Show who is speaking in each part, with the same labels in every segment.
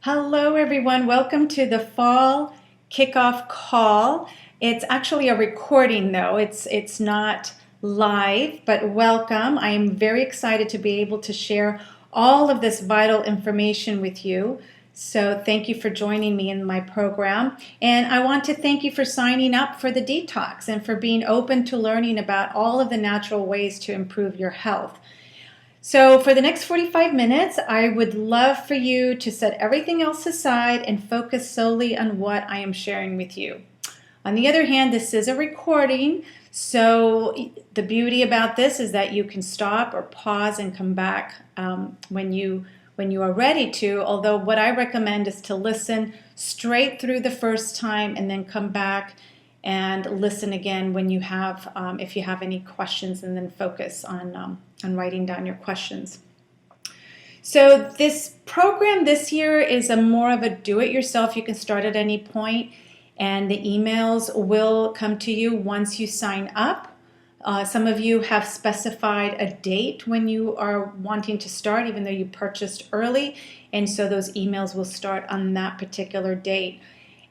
Speaker 1: Hello, everyone. Welcome to the fall kickoff call. It's actually a recording, though. It's not live, but welcome. I am very excited to be able to share all of this vital information with you. So thank you for joining me in my program. And I want to thank you for signing up for the detox and for being open to learning about all of the natural ways to improve your health. So for the next 45 minutes, I would love for you to set everything else aside and focus solely on what I am sharing with you. On the other hand, this is a recording, so the beauty about this is that you can stop or pause and come back when you are ready to, although what I recommend is to listen straight through the first time and then come back and listen again when you have, if you have any questions, and then focus on writing down your questions. So this program this year is more of a do-it-yourself. You can start at any point, and the emails will come to you once you sign up. Some of you have specified a date when you are wanting to start, even though you purchased early, and so those emails will start on that particular date.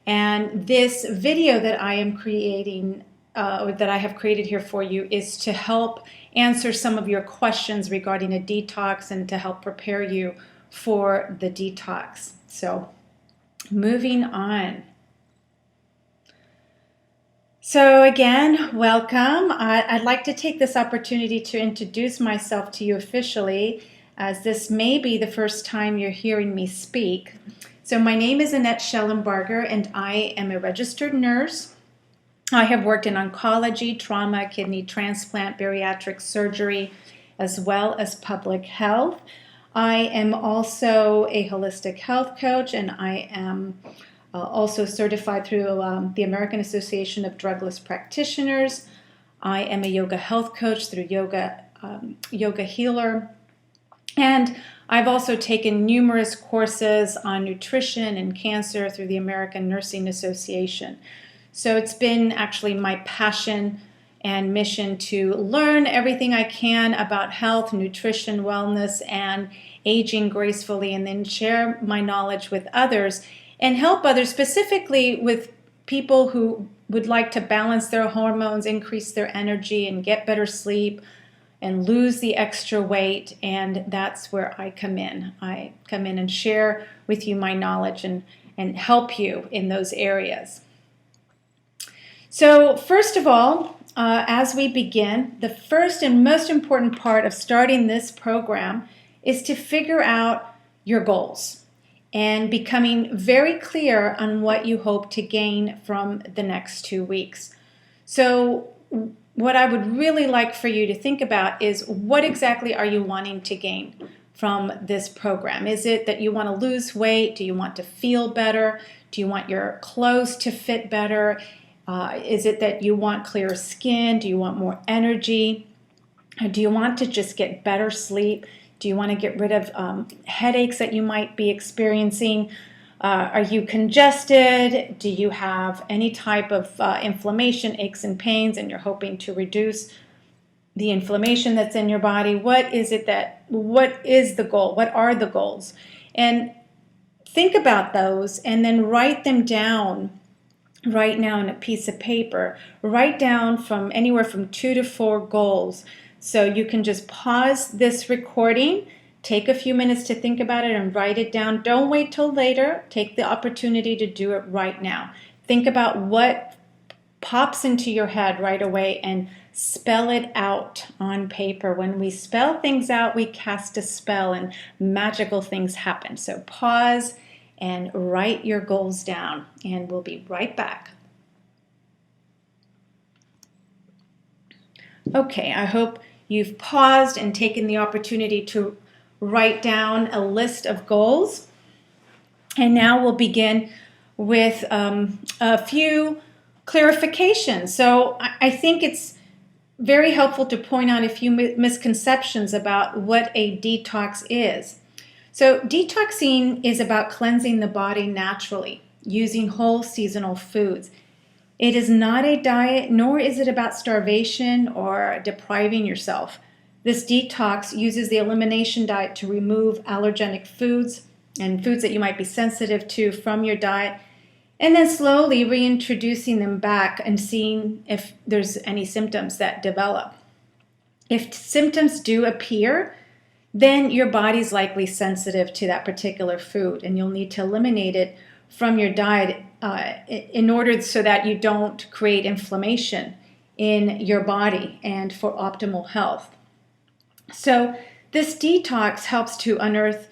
Speaker 1: And this video that I am creating, that I have created here for you, is to help answer some of your questions regarding a detox and to help prepare you for the detox. So moving on. So again, welcome. I'd like to take this opportunity to introduce myself to you officially, as this may be the first time you're hearing me speak. So my name is Annette Schellenbarger, and I am a registered nurse. I have worked in oncology, trauma, kidney transplant, bariatric surgery, as well as public health. I am also a holistic health coach, and I am also certified through the American Association of Drugless Practitioners. I am a yoga health coach through Yoga Healer. And I've also taken numerous courses on nutrition and cancer through the American Nursing Association. So it's been actually my passion and mission to learn everything I can about health, nutrition, wellness, and aging gracefully, and then share my knowledge with others and help others, specifically with people who would like to balance their hormones, increase their energy, and get better sleep, and lose the extra weight. And that's where I come in. I come in and share with you my knowledge and help you in those areas. So first of all, as we begin, the first and most important part of starting this program is to figure out your goals and becoming very clear on what you hope to gain from the next 2 weeks. So what I would really like for you to think about is, what exactly are you wanting to gain from this program? Is it that you want to lose weight? Do you want to feel better? Do you want your clothes to fit better? Is it that you want clearer skin? Do you want more energy? Do you want to just get better sleep? Do you want to get rid of headaches that you might be experiencing? Are you congested? Do you have any type of inflammation, aches and pains, and you're hoping to reduce the inflammation that's in your body? What is the goal? What are the goals? And think about those and then write them down right now on a piece of paper. Write down from anywhere from 2 to 4 goals. So you can just pause this recording, take a few minutes to think about it, and write it down. Don't wait till later. Take the opportunity to do it right now. Think about what pops into your head right away and spell it out on paper. When we spell things out, we cast a spell and magical things happen. So pause and write your goals down, and we'll be right back. Okay, I hope you've paused and taken the opportunity to write down a list of goals. And now we'll begin with a few clarifications. So I think it's very helpful to point out a few misconceptions about what a detox is. So detoxing is about cleansing the body naturally, using whole seasonal foods. It is not a diet, nor is it about starvation or depriving yourself. This detox uses the elimination diet to remove allergenic foods, and foods that you might be sensitive to from your diet, and then slowly reintroducing them back and seeing if there's any symptoms that develop. If symptoms do appear, then your body's likely sensitive to that particular food, and you'll need to eliminate it from your diet in order so that you don't create inflammation in your body and for optimal health. So this detox helps to unearth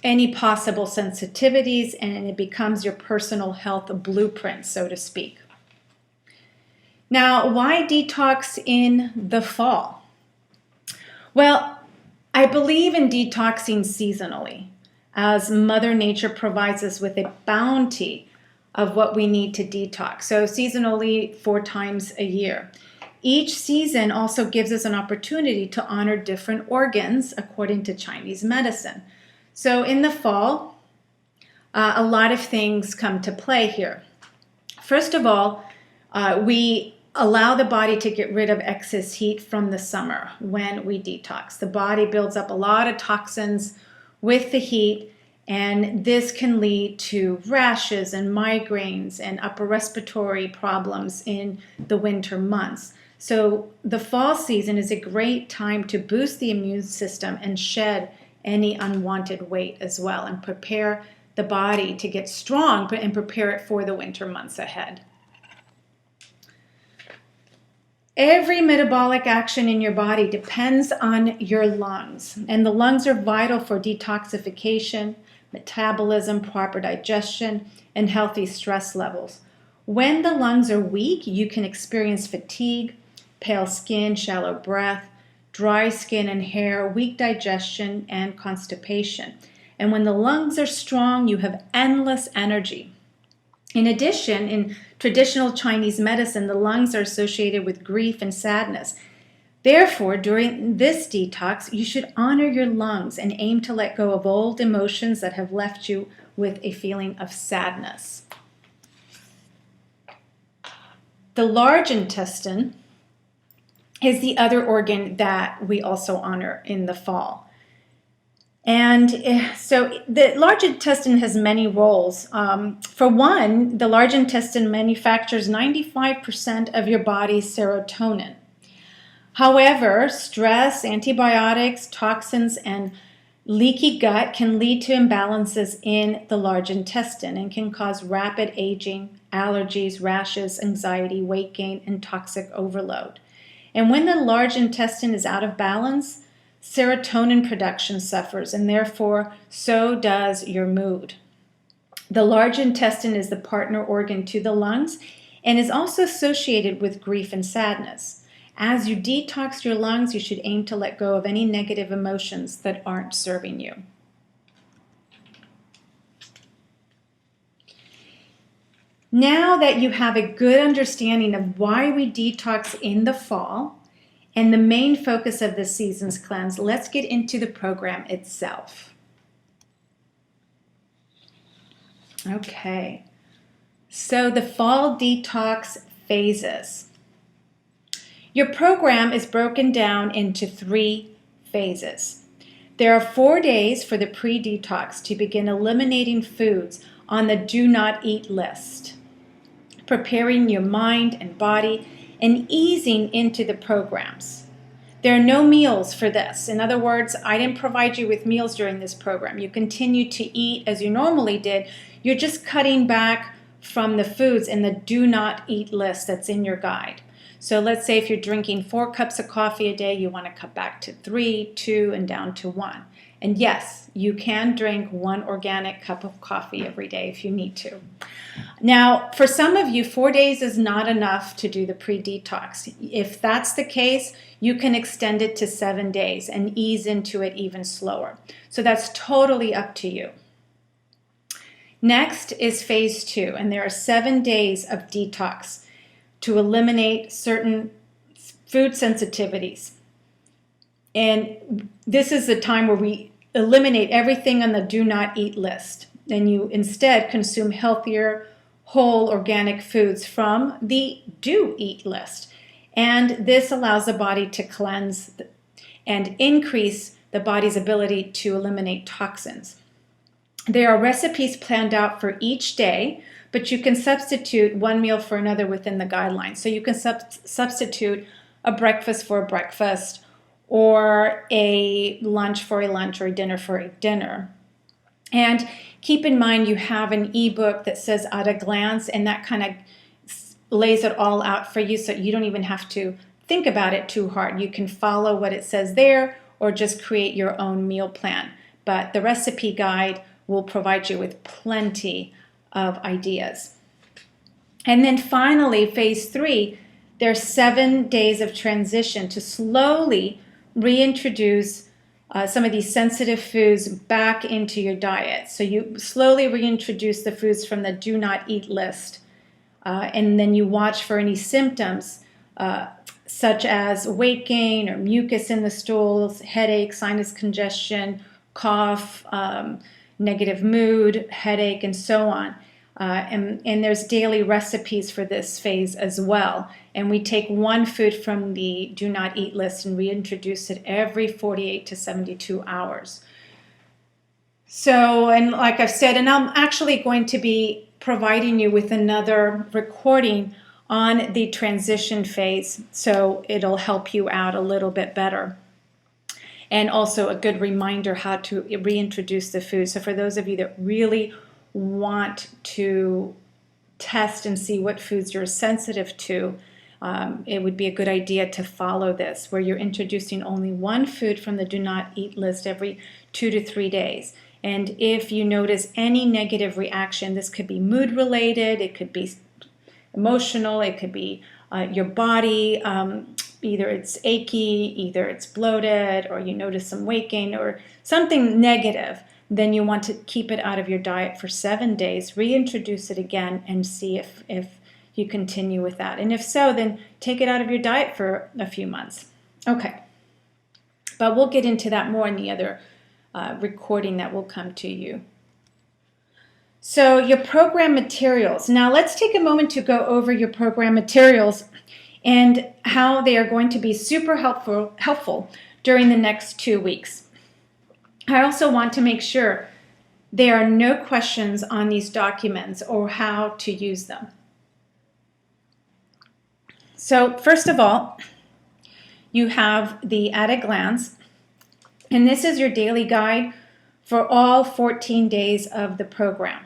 Speaker 1: any possible sensitivities, and it becomes your personal health blueprint, so to speak. Now, why detox in the fall? Well, I believe in detoxing seasonally, as Mother Nature provides us with a bounty of what we need to detox. So seasonally, 4 times a year. Each season also gives us an opportunity to honor different organs according to Chinese medicine. So in the fall, a lot of things come to play here. First of all, we allow the body to get rid of excess heat from the summer when we detox. The body builds up a lot of toxins with the heat, and this can lead to rashes and migraines and upper respiratory problems in the winter months. So the fall season is a great time to boost the immune system and shed any unwanted weight as well, and prepare the body to get strong and prepare it for the winter months ahead. Every metabolic action in your body depends on your lungs, and the lungs are vital for detoxification, metabolism, proper digestion, and healthy stress levels. When the lungs are weak, you can experience fatigue, pale skin, shallow breath, dry skin and hair, weak digestion, and constipation. And when the lungs are strong, you have endless energy. In addition, in traditional Chinese medicine, the lungs are associated with grief and sadness. Therefore, during this detox, you should honor your lungs and aim to let go of old emotions that have left you with a feeling of sadness. The large intestine is the other organ that we also honor in the fall. And so the large intestine has many roles. For one, the large intestine manufactures 95% of your body's serotonin. However, stress, antibiotics, toxins, and leaky gut can lead to imbalances in the large intestine and can cause rapid aging, allergies, rashes, anxiety, weight gain, and toxic overload. And when the large intestine is out of balance, serotonin production suffers, and therefore so does your mood. The large intestine is the partner organ to the lungs and is also associated with grief and sadness. As you detox your lungs, you should aim to let go of any negative emotions that aren't serving you. Now that you have a good understanding of why we detox in the fall and the main focus of this season's cleanse, let's get into the program itself. Okay, so the fall detox phases. Your program is broken down into 3 phases. There are 4 days for the pre-detox to begin eliminating foods on the do not eat list, preparing your mind and body, and easing into the programs. There are no meals for this. In other words, I didn't provide you with meals during this program. You continue to eat as you normally did. You're just cutting back from the foods in the do not eat list that's in your guide. So let's say if you're drinking 4 cups of coffee a day, you want to cut back to 3, 2, and down to 1. And yes, you can drink 1 organic cup of coffee every day if you need to. Now, for some of you, 4 days is not enough to do the pre-detox. If that's the case, you can extend it to 7 days and ease into it even slower. So that's totally up to you. Next is phase 2, and there are 7 days of detox to eliminate certain food sensitivities. And this is the time where we eliminate everything on the do not eat list. And you instead consume healthier, whole organic foods from the do eat list. And this allows the body to cleanse and increase the body's ability to eliminate toxins. There are recipes planned out for each day, but you can substitute one meal for another within the guidelines. So you can substitute a breakfast for a breakfast, or a lunch for a lunch, or a dinner for a dinner. And keep in mind, you have an ebook that says At a Glance, and that kind of lays it all out for you, so you don't even have to think about it too hard. You can follow what it says there, or just create your own meal plan. But the recipe guide will provide you with plenty of ideas. And then finally, phase 3, there's 7 days of transition to slowly reintroduce some of these sensitive foods back into your diet. So you slowly reintroduce the foods from the do not eat list. And then you watch for any symptoms such as weight gain or mucus in the stools, headache, sinus congestion, cough, negative mood, headache, and so on. And there's daily recipes for this phase as well. And we take one food from the do not eat list and reintroduce it every 48 to 72 hours. So, and like I've said, and I'm actually going to be providing you with another recording on the transition phase, so it'll help you out a little bit better. And also a good reminder how to reintroduce the food. So for those of you that really want to test and see what foods you're sensitive to, it would be a good idea to follow this, where you're introducing only one food from the do not eat list every 2 to 3 days. And if you notice any negative reaction, this could be mood related, it could be emotional, it could be your body, either it's achy, either it's bloated, or you notice some weight gain or something negative, then you want to keep it out of your diet for 7 days, reintroduce it again, and see if you continue with that. And if so, then take it out of your diet for a few months. Okay, but we'll get into that more in the other recording that will come to you. So your program materials. Now let's take a moment to go over your program materials and how they are going to be super helpful during the next 2 weeks. I also want to make sure there are no questions on these documents or how to use them. So first of all, you have the At a Glance, and this is your daily guide for all 14 days of the program,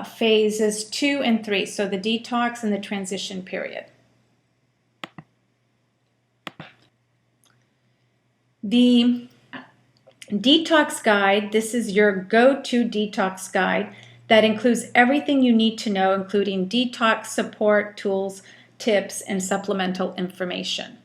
Speaker 1: phases 2 and 3, so the detox and the transition period. The detox guide, this is your go-to detox guide that includes everything you need to know, including detox support, tools, tips, and supplemental information.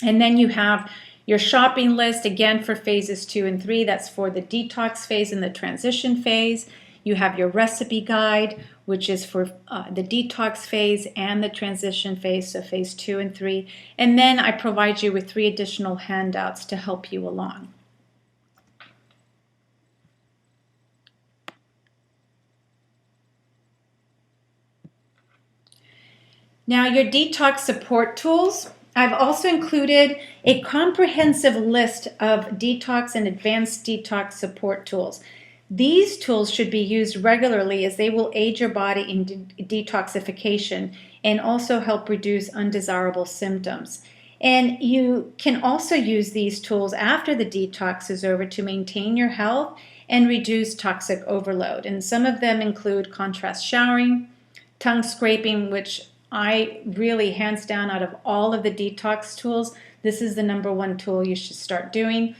Speaker 1: And then you have your shopping list, again, for phases 2 and 3. That's for the detox phase and the transition phase. You have your recipe guide, which is for the detox phase and the transition phase, so phase 2 and 3. And then I provide you with 3 additional handouts to help you along. Now, your detox support tools. I've also included a comprehensive list of detox and advanced detox support tools. These tools should be used regularly as they will aid your body in detoxification and also help reduce undesirable symptoms. And you can also use these tools after the detox is over to maintain your health and reduce toxic overload. And some of them include contrast showering, tongue scraping, which I really, hands down, out of all of the detox tools, this is the #1 tool you should start doing,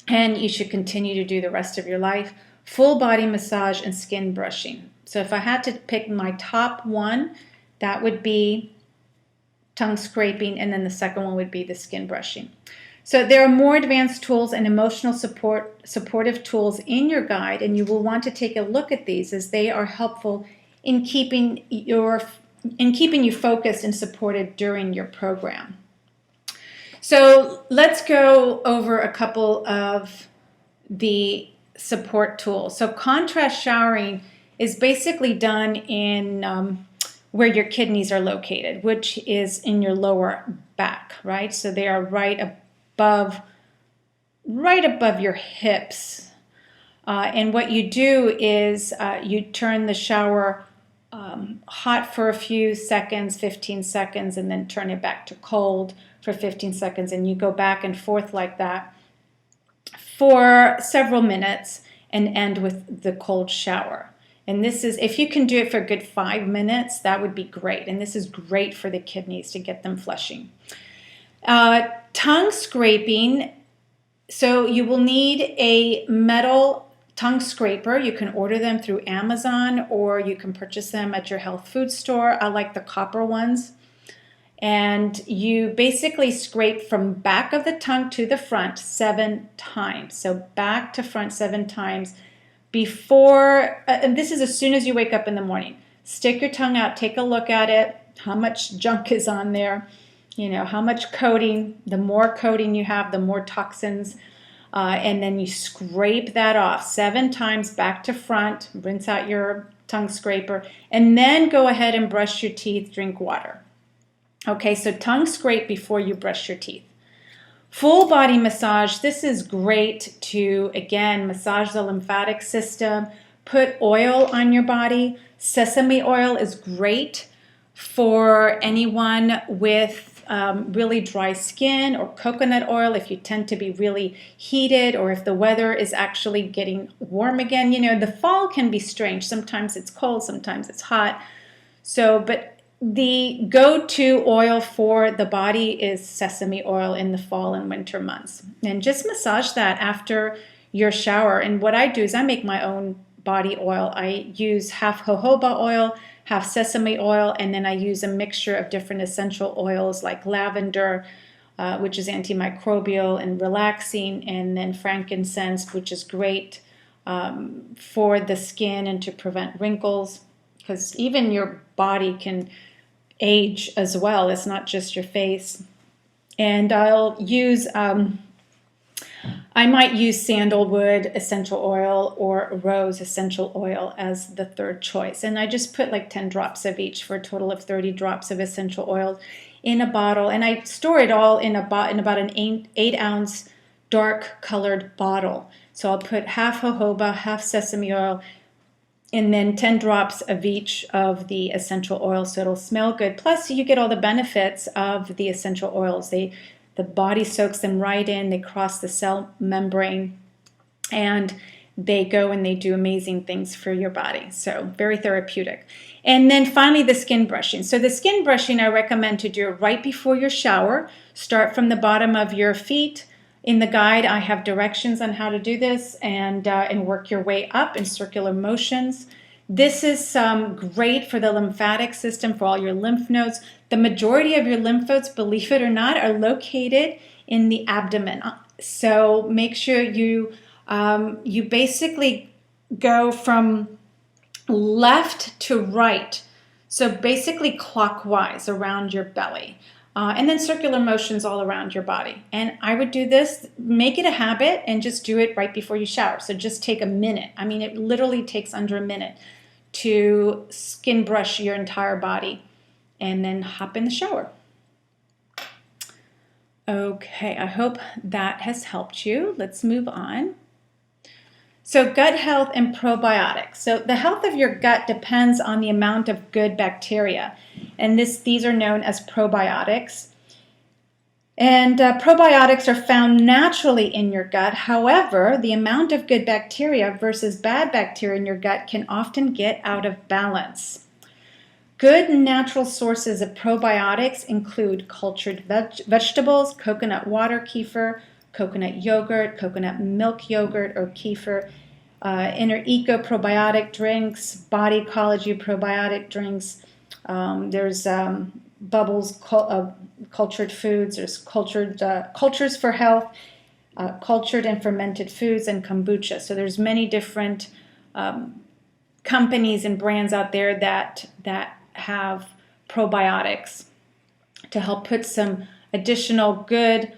Speaker 1: and you should continue to do the rest of your life. Full body massage and skin brushing. So if I had to pick my top one, that would be tongue scraping, and then the second one would be the skin brushing. So there are more advanced tools and emotional supportive tools in your guide, and you will want to take a look at these as they are helpful in keeping you focused and supported during your program. So let's go over a couple of the support tools. So contrast showering is basically done in where your kidneys are located, which is in your lower back, right? So they are right above your hips. And what you do is you turn the shower hot for a few seconds, 15 seconds, and then turn it back to cold for 15 seconds. And you go back and forth like that for several minutes and end with the cold shower. And this is, if you can do it for a good 5 minutes, that would be great. And this is great for the kidneys to get them flushing. Tongue scraping. So you will need a metal tongue scraper. You can order them through Amazon or you can purchase them at your health food store. I like the copper ones. And you basically scrape from back of the tongue to the front 7 times. So back to front 7 times before, and this is as soon as you wake up in the morning. Stick your tongue out, take a look at it, how much junk is on there, how much coating. The more coating you have, the more toxins. And then you scrape that off 7 times back to front, rinse out your tongue scraper, and then go ahead and brush your teeth, drink water. Okay, so tongue scrape before you brush your teeth. Full body massage. This is great to, again, massage the lymphatic system, put oil on your body. Sesame oil is great for anyone with really dry skin, or coconut oil if you tend to be really heated, or if the weather is actually getting warm again. The fall can be strange. Sometimes it's cold, sometimes it's hot. But the go-to oil for the body is sesame oil in the fall and winter months. And just massage that after your shower. And what I do is I make my own body oil. I use half jojoba oil, half sesame oil, and then I use a mixture of different essential oils like lavender, which is antimicrobial and relaxing, and then frankincense, which is great for the skin and to prevent wrinkles, because even your body can age as well. It's not just your face. And I might use sandalwood essential oil or rose essential oil as the third choice. And I just put like 10 drops of each for a total of 30 drops of essential oil in a bottle. And I store it all in about an 8-ounce dark colored bottle. So I'll put half jojoba, half sesame oil, and then 10 drops of each of the essential oils, so it'll smell good. Plus, you get all the benefits of the essential oils. The body soaks them right in, they cross the cell membrane, and they go and they do amazing things for your body. So very therapeutic. And then finally, the skin brushing. So the skin brushing, I recommend to do it right before your shower. Start from the bottom of your feet. In the guide, I have directions on how to do this, and work your way up in circular motions. This is great for the lymphatic system, for all your lymph nodes. The majority of your lymph nodes, believe it or not, are located in the abdomen. So make sure you basically go from left to right. So basically clockwise around your belly. And then circular motions all around your body. And I would do this, make it a habit, and just do it right before you shower. So just take a minute. I mean, it literally takes under a minute to skin brush your entire body and then hop in the shower. Okay, I hope that has helped you. Let's move on. So gut health and probiotics. So the health of your gut depends on the amount of good bacteria. And these are known as probiotics. And probiotics are found naturally in your gut. However, the amount of good bacteria versus bad bacteria in your gut can often get out of balance. Good natural sources of probiotics include cultured vegetables, coconut water kefir, coconut yogurt, coconut milk yogurt or kefir, inner eco probiotic drinks, body collagen probiotic drinks. There's Bubbles cultured foods. There's cultures for health, cultured and fermented foods, and kombucha. So there's many different companies and brands out there that have probiotics to help put some additional good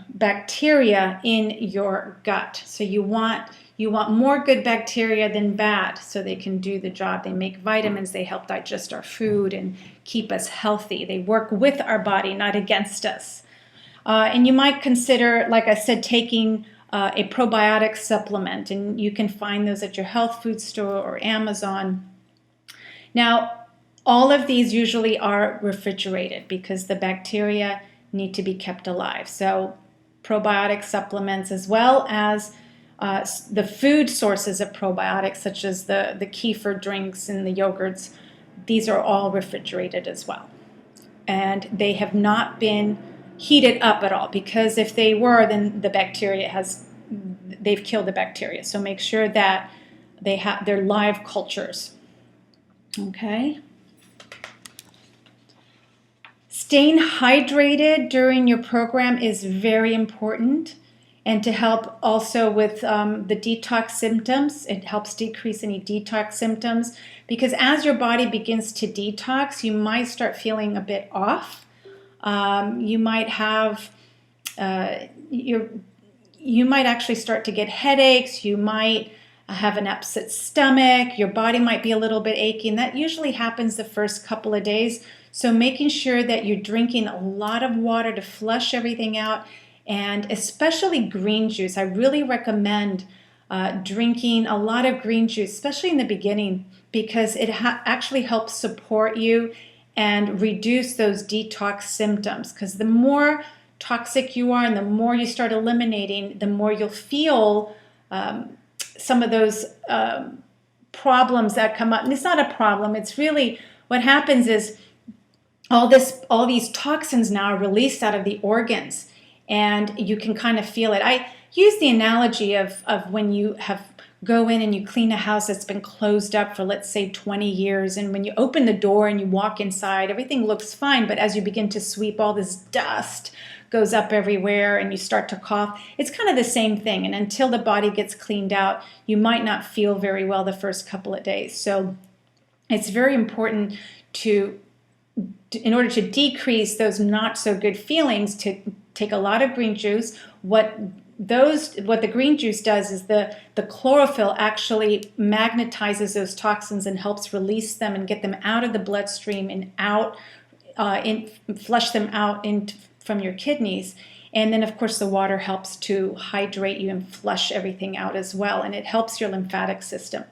Speaker 1: bacteria in your gut. So you want more good bacteria than bad, so they can do the job. They make vitamins, they help digest our food and keep us healthy. They work with our body, not against us. And you might consider, like I said, taking a probiotic supplement, and you can find those at your health food store or Amazon. Now, all of these usually are refrigerated because the bacteria need to be kept alive. So probiotic supplements, as well as the food sources of probiotics, such as the kefir drinks and the yogurts, these are all refrigerated as well. And they have not been heated up at all, because if they were, then they've killed the bacteria. So make sure that they're live cultures. Okay. Staying hydrated during your program is very important, and to help also with the detox symptoms. It helps decrease any detox symptoms, because as your body begins to detox, you might start feeling a bit off. You might have you might actually start to get headaches. You might have an upset stomach. Your body might be a little bit achy, and that usually happens the first couple of days. So making sure that you're drinking a lot of water to flush everything out, and especially green juice. I really recommend drinking a lot of green juice, especially in the beginning, because it actually helps support you and reduce those detox symptoms. Because the more toxic you are and the more you start eliminating, the more you'll feel some of those problems that come up. And it's not a problem. It's really what happens is all these toxins now are released out of the organs, and you can kind of feel it. I use the analogy of when you go in and you clean a house that's been closed up for, let's say, 20 years. And when you open the door and you walk inside, everything looks fine. But as you begin to sweep, all this dust goes up everywhere and you start to cough. It's kind of the same thing. And until the body gets cleaned out, you might not feel very well the first couple of days. So it's very important in order to decrease those not so good feelings, to take a lot of green juice. What the green juice does is the chlorophyll actually magnetizes those toxins and helps release them and get them out of the bloodstream and out, flush them out from your kidneys. And then, of course, the water helps to hydrate you and flush everything out as well, and it helps your lymphatic system.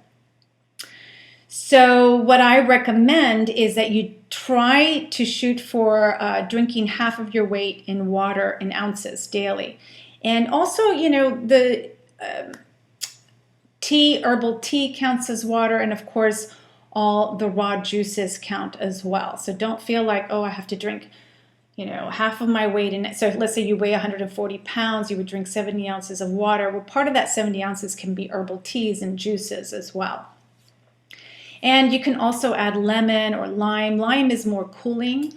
Speaker 1: So what I recommend is that you try to shoot for drinking half of your weight in water in ounces daily. And also, the herbal tea counts as water, and of course, all the raw juices count as well. So don't feel like, I have to drink, half of my weight in it. So let's say you weigh 140 pounds, you would drink 70 ounces of water. Well, part of that 70 ounces can be herbal teas and juices as well. And you can also add lemon or lime. Lime is more cooling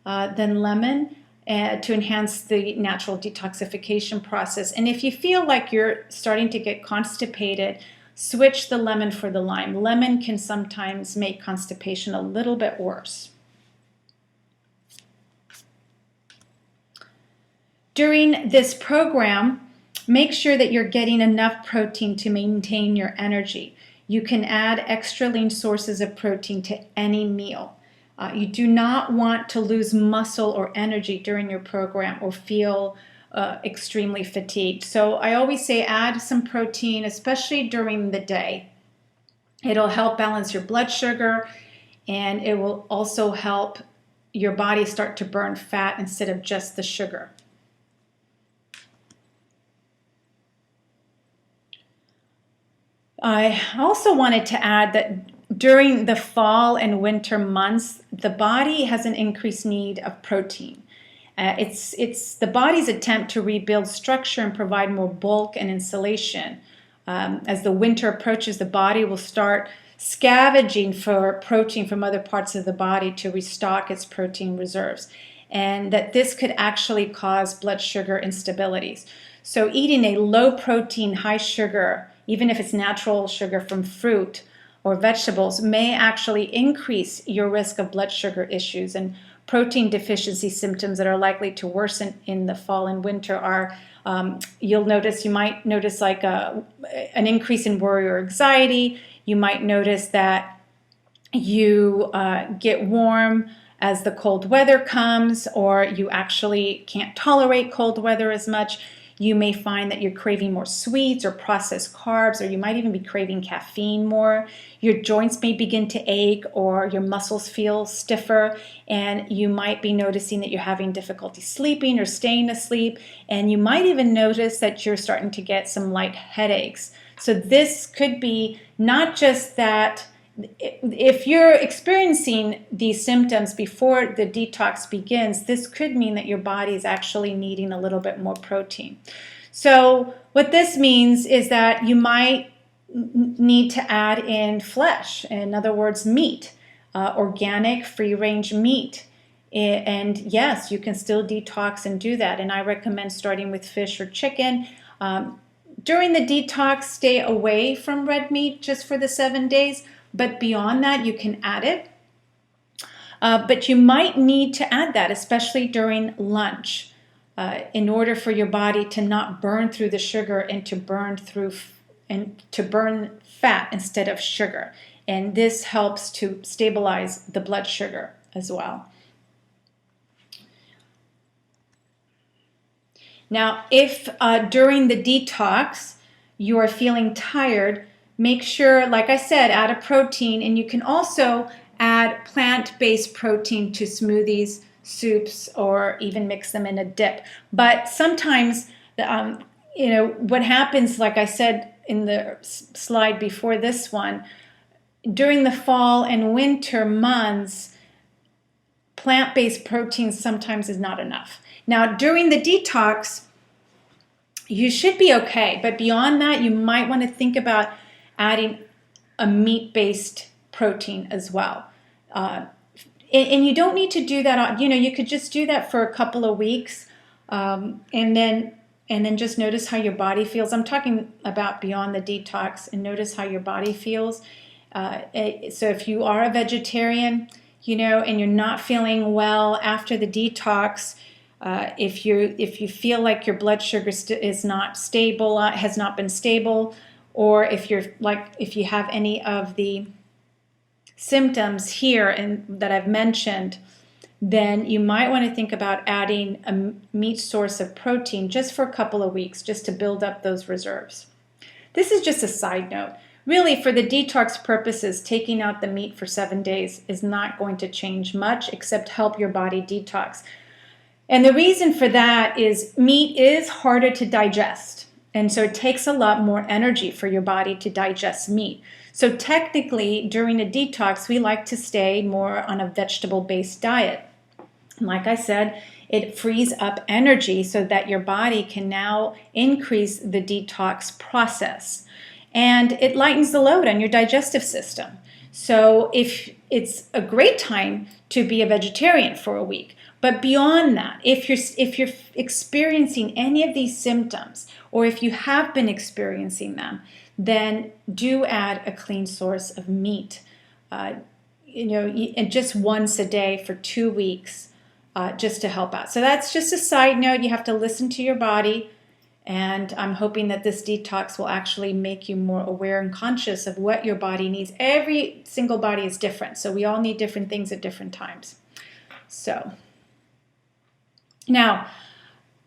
Speaker 1: than lemon to enhance the natural detoxification process. And if you feel like you're starting to get constipated, switch the lemon for the lime. Lemon can sometimes make constipation a little bit worse. During this program, make sure that you're getting enough protein to maintain your energy. You can add extra lean sources of protein to any meal. You do not want to lose muscle or energy during your program or feel extremely fatigued. So I always say add some protein, especially during the day. It'll help balance your blood sugar, and it will also help your body start to burn fat instead of just the sugar. I also wanted to add that during the fall and winter months, the body has an increased need of protein. It's the body's attempt to rebuild structure and provide more bulk and insulation. As the winter approaches, the body will start scavenging for protein from other parts of the body to restock its protein reserves, and that this could actually cause blood sugar instabilities. So eating a low protein, high sugar, even if it's natural sugar from fruit or vegetables, may actually increase your risk of blood sugar issues. And protein deficiency symptoms that are likely to worsen in the fall and winter are, you might notice like an increase in worry or anxiety. You might notice that you get warm as the cold weather comes, or you actually can't tolerate cold weather as much. You may find that you're craving more sweets or processed carbs, or you might even be craving caffeine more. Your joints may begin to ache, or your muscles feel stiffer, and you might be noticing that you're having difficulty sleeping or staying asleep, and you might even notice that you're starting to get some light headaches. So this could be not just that. If you're experiencing these symptoms before the detox begins, this could mean that your body is actually needing a little bit more protein. So what this means is that you might need to add in flesh, in other words, meat, organic, free-range meat. And yes, you can still detox and do that. And I recommend starting with fish or chicken. During the detox, stay away from red meat just for the 7 days. But beyond that, you can add it. But you might need to add that, especially during lunch, in order for your body to not burn through the sugar and to burn fat instead of sugar. And this helps to stabilize the blood sugar as well. Now, if during the detox you are feeling tired, make sure, like I said, add a protein, and you can also add plant-based protein to smoothies, soups, or even mix them in a dip. But sometimes, what happens, like I said in the slide before this one, during the fall and winter months, plant-based protein sometimes is not enough. Now, during the detox, you should be okay, but beyond that, you might want to think about adding a meat-based protein as well. And you don't need to do that, you could just do that for a couple of weeks, and then just notice how your body feels. I'm talking about beyond the detox, and notice how your body feels. So if you are a vegetarian, and you're not feeling well after the detox, if you feel like your blood sugar is not stable, has not been stable, or if you have any of the symptoms here and that I've mentioned, then you might want to think about adding a meat source of protein just for a couple of weeks, just to build up those reserves. This is just a side note. Really, for the detox purposes, taking out the meat for 7 days is not going to change much except help your body detox. And the reason for that is meat is harder to digest. And so it takes a lot more energy for your body to digest meat. So technically, during a detox, we like to stay more on a vegetable-based diet. Like I said, it frees up energy so that your body can now increase the detox process. And it lightens the load on your digestive system. So if it's a great time to be a vegetarian for a week. But beyond that, if you're experiencing any of these symptoms, or if you have been experiencing them, then do add a clean source of meat. And just once a day for 2 weeks, just to help out. So that's just a side note. You have to listen to your body, and I'm hoping that this detox will actually make you more aware and conscious of what your body needs. Every single body is different, so we all need different things at different times. So now,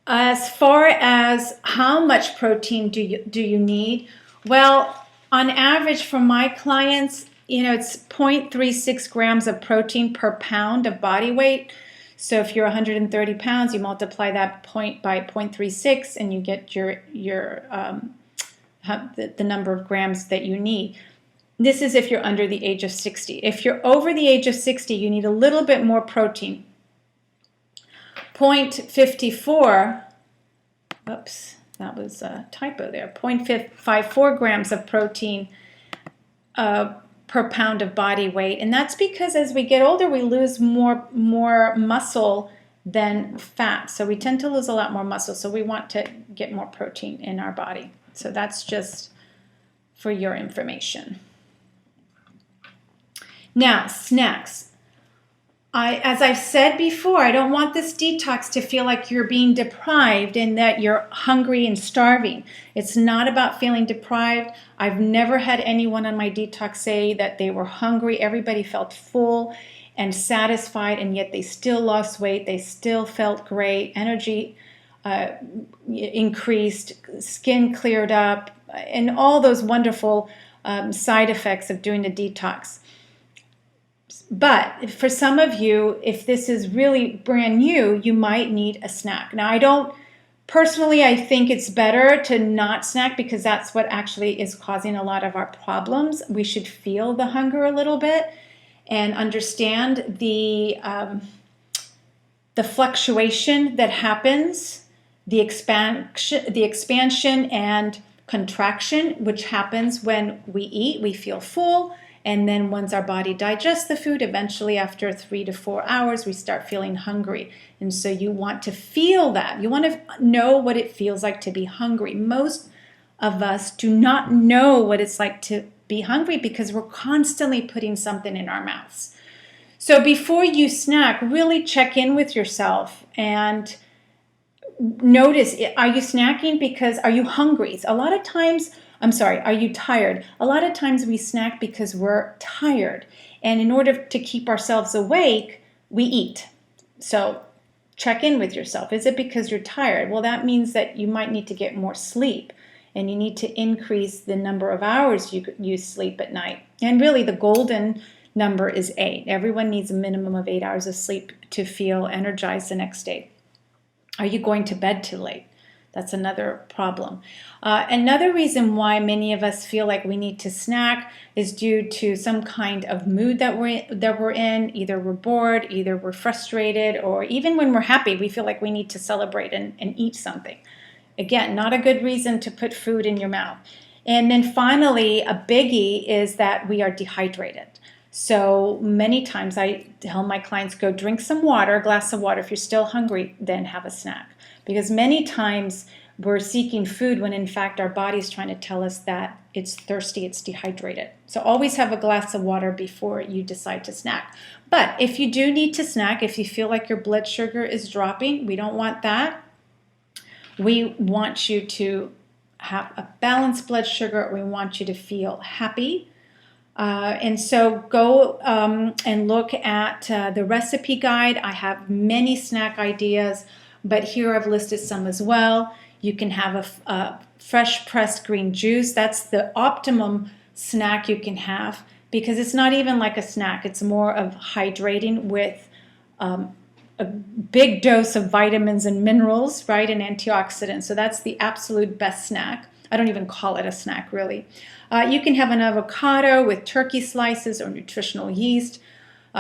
Speaker 1: as far as how much protein do you need? Well, on average for my clients, it's 0.36 grams of protein per pound of body weight. So if you're 130 pounds, you multiply that by 0.36 and you get the number of grams that you need. This is if you're under the age of 60. If you're over the age of 60, you need a little bit more protein. 0.54, oops, that was a typo there, 0.54 grams of protein per pound of body weight. And that's because as we get older, we lose more muscle than fat. So we tend to lose a lot more muscle. So we want to get more protein in our body. So that's just for your information. Now, snacks. As I've said before, I don't want this detox to feel like you're being deprived and that you're hungry and starving. It's not about feeling deprived. I've never had anyone on my detox say that they were hungry. Everybody felt full and satisfied, and yet they still lost weight. They still felt great. Energy increased, skin cleared up, and all those wonderful side effects of doing a detox. But for some of you, if this is really brand new, you might need a snack. Now, I think it's better to not snack because that's what actually is causing a lot of our problems. We should feel the hunger a little bit and understand the fluctuation that happens, the expansion and contraction, which happens when we eat. We feel full, and then once our body digests the food, eventually after 3 to 4 hours, we start feeling hungry. And so you want to feel that. You want to know what it feels like to be hungry. Most of us do not know what it's like to be hungry because we're constantly putting something in our mouths. So before you snack, really check in with yourself and notice, are you snacking because, are you hungry? A lot of times, are you tired? A lot of times we snack because we're tired. And in order to keep ourselves awake, we eat. So check in with yourself. Is it because you're tired? Well, that means that you might need to get more sleep and you need to increase the number of hours you sleep at night. And really the golden number is 8. Everyone needs a minimum of 8 hours of sleep to feel energized the next day. Are you going to bed too late? That's another problem. Another reason why many of us feel like we need to snack is due to some kind of mood that we're in. Either we're bored, either we're frustrated, or even when we're happy, we feel like we need to celebrate and eat something. Again, not a good reason to put food in your mouth. And then finally, a biggie is that we are dehydrated. So many times I tell my clients, go drink some water, a glass of water. If you're still hungry, then have a snack. Because many times we're seeking food when in fact our body's trying to tell us that it's thirsty, it's dehydrated. So always have a glass of water before you decide to snack. But if you do need to snack, if you feel like your blood sugar is dropping, we don't want that. We want you to have a balanced blood sugar. We want you to feel happy. And so go and look at the recipe guide. I have many snack ideas, but here I've listed some as well. You can have a fresh pressed green juice. That's the optimum snack you can have because it's not even like a snack. It's more of hydrating with a big dose of vitamins and minerals, right, and antioxidants. So that's the absolute best snack. I don't even call it a snack, really. You can have an avocado with turkey slices or nutritional yeast.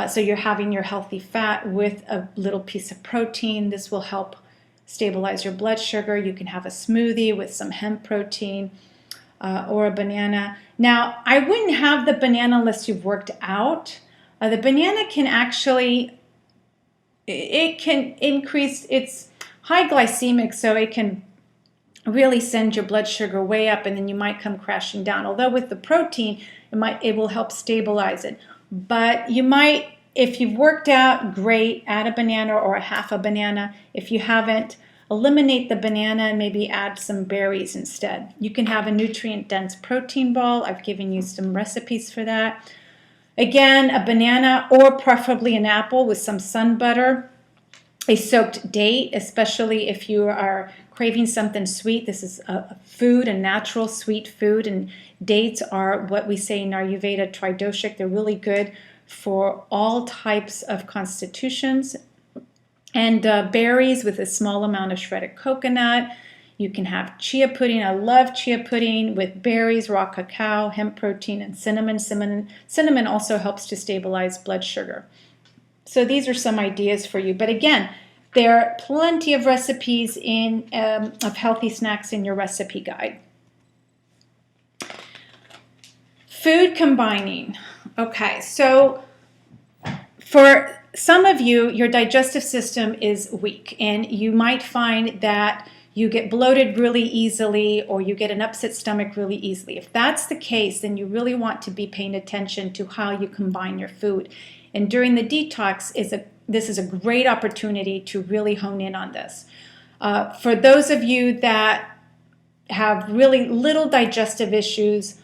Speaker 1: So you're having your healthy fat with a little piece of protein. This will help stabilize your blood sugar. You can have a smoothie with some hemp protein or a banana. Now, I wouldn't have the banana unless you've worked out. The banana can actually, it can increase, it's high glycemic, so it can really send your blood sugar way up and then you might come crashing down. Although with the protein, it will help stabilize it. But you might, if you've worked out, great, add a banana or a half a banana. If you haven't, eliminate the banana and maybe add some berries instead. You can have a nutrient-dense protein ball. I've given you some recipes for that. Again, a banana or preferably an apple with some sun butter. A soaked date, especially if you are craving something sweet. This is a food, a natural sweet food, and dates are what we say in Ayurveda tridoshik. They're really good for all types of constitutions. And berries with a small amount of shredded coconut. You can have chia pudding. I love chia pudding with berries, raw cacao, hemp protein, and cinnamon. Cinnamon also helps to stabilize blood sugar. So these are some ideas for you. But again, there are plenty of recipes of healthy snacks in your recipe guide. Food combining. Okay, so for some of you, your digestive system is weak, and you might find that you get bloated really easily or you get an upset stomach really easily. If that's the case, then you really want to be paying attention to how you combine your food. And during the detox, this is a great opportunity to really hone in on this. For those of you that have really little digestive issues,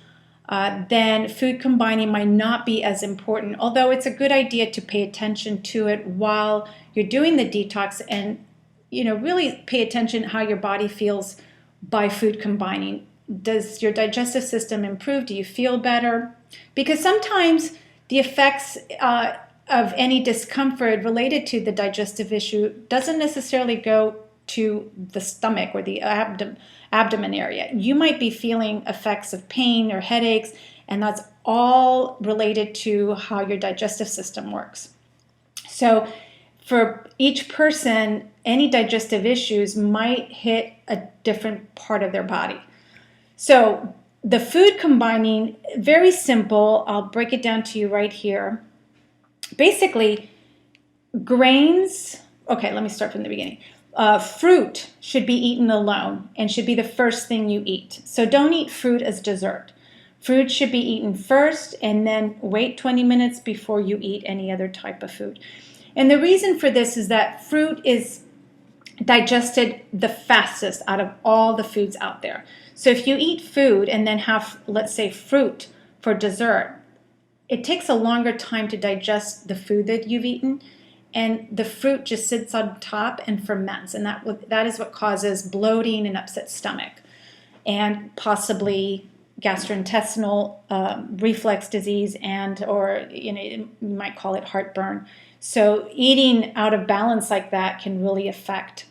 Speaker 1: then food combining might not be as important, although it's a good idea to pay attention to it while you're doing the detox and really pay attention how your body feels by food combining. Does your digestive system improve? Do you feel better? Because sometimes the effects of any discomfort related to the digestive issue doesn't necessarily go to the stomach or the abdomen area. You might be feeling effects of pain or headaches, and that's all related to how your digestive system works. So for each person, any digestive issues might hit a different part of their body. So the food combining, very simple. I'll break it down to you right here. Basically, grains, okay, let me start from the beginning. Fruit should be eaten alone and should be the first thing you eat. So don't eat fruit as dessert. Fruit should be eaten first and then wait 20 minutes before you eat any other type of food. And the reason for this is that fruit is digested the fastest out of all the foods out there. So if you eat food and then have, let's say, fruit for dessert, it takes a longer time to digest the food that you've eaten, and the fruit just sits on top and ferments, and that is what causes bloating and upset stomach, and possibly gastrointestinal reflux disease, or you might call it heartburn. So eating out of balance like that can really affect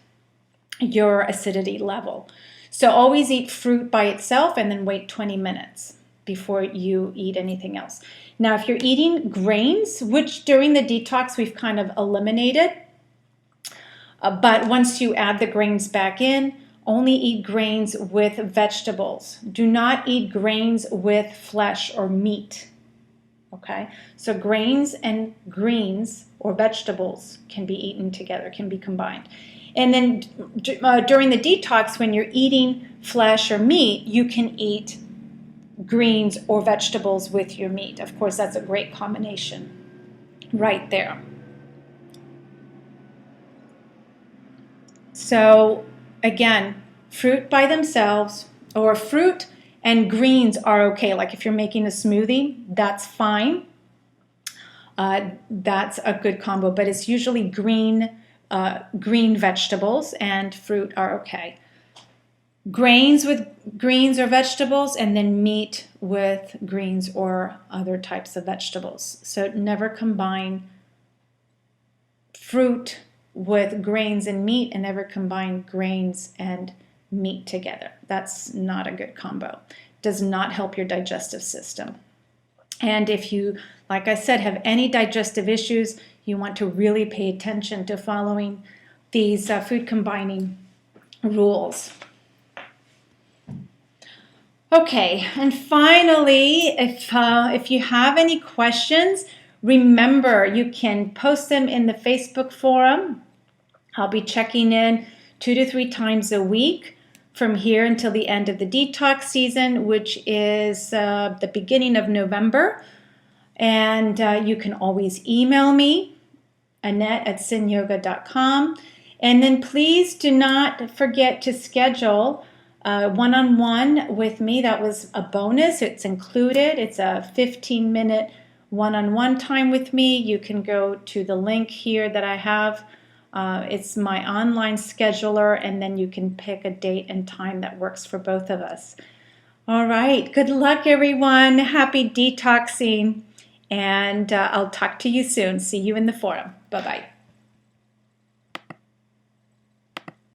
Speaker 1: your acidity level. So always eat fruit by itself and then wait 20 minutes before you eat anything else. Now, if you're eating grains, which during the detox we've kind of eliminated, but once you add the grains back in, only eat grains with vegetables. Do not eat grains with flesh or meat. Okay? So grains and greens or vegetables can be eaten together, can be combined. And then during the detox, when you're eating flesh or meat, you can eat greens or vegetables with your meat. Of course, that's a great combination right there. So again, fruit by themselves, or fruit and greens are okay. Like if you're making a smoothie, that's fine. That's a good combo, but it's usually green vegetables and fruit are okay. Grains with greens or vegetables, and then meat with greens or other types of vegetables. So never combine fruit with grains and meat, and never combine grains and meat together. That's not a good combo. Does not help your digestive system. And if you, like I said, have any digestive issues, you want to really pay attention to following these food combining rules. Okay, and finally, if you have any questions, remember you can post them in the Facebook forum. I'll be checking in 2 to 3 times a week from here until the end of the detox season, which is the beginning of November. And you can always email me, Annette@sinyoga.com. And then please do not forget to schedule one-on-one with me. That was a bonus. It's included. It's a 15-minute one-on-one time with me. You can go to the link here that I have. It's my online scheduler, and then you can pick a date and time that works for both of us. All right. Good luck, everyone. Happy detoxing, and I'll talk to you soon. See you in the forum. Bye-bye.